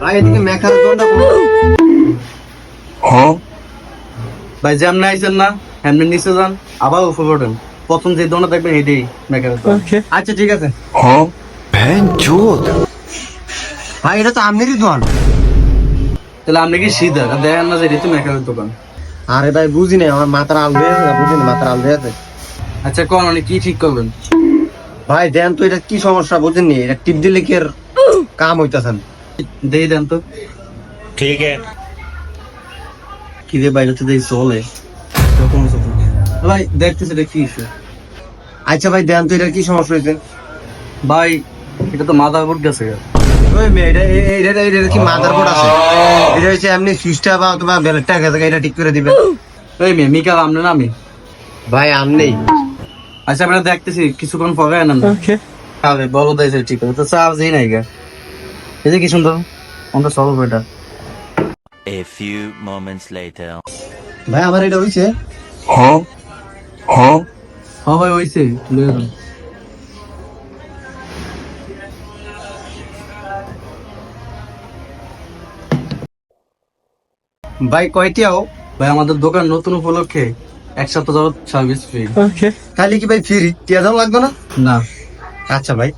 ভাই এদিকে মেকার দোনটা ভাই যেমন আইছেন না এমনি নিচে যান, আবার উপরে ওঠেন। প্রথম যে দোনা দেখবেন এটাই মেকারের দোকান। আচ্ছা ঠিক আছে ভ্যানচোদ। ভাই এটা তো আমনেরই দোকান। তাহলে আপনি কি সিধা দেখেন না যে এটা তো মেকারের দোকান? আরে ভাই বুঝি না, আমার মাথার আল দিয়ে আছে, বুঝি না মাথার আল দিয়ে আছে। আচ্ছা কোন মানে কি ঠিক করবেন? ভাই দেন তো এটা কি সমস্যা বুঝেননি, এটা টিপ দিলে কি আর কাম হইতাছেন? দেই দেন তো। ঠিক আছে। কি রে বাইরে তো দেই চলে ভাই, দেখতেছি এটা কি ইস্যু। আচ্ছা ভাই দেন তো এটা কি সমস্যা হয়েছে? ভাই এটা তো মাথা বোর্ড গেছে। ওই মেয়ে এটা কি মাদারবোর্ড আছে? এটা হচ্ছে এমনি সুইচটা বা তোমার বেলেটটা গেছে, এটা ঠিক করে দিবেন। এই মেয়ে মিকা আমনে না আমি। ভাই আমনেই। আচ্ছা আমরা দেখতেছি কিছুক্ষণ পরে আনেন না। আরে বলো দাইছে ঠিক আছে তো চার্জ দেই নাই গা। এই যে কি সুন্দর আমরা সলভ এটা। A few moments later. ভাই আমার এটা হইছে। হ্যাঁ ভাই হইছে, তুলে দাও। ভাই কয়টিয়াও? ভাই আমাদের দোকান নতুন উপলক্ষে 1 সপ্তাহ যাবত সার্ভিস ফ্রি। খালি কি ভাই ফ্রি টিয়া দাম লাগবে না? না আচ্ছা ভাই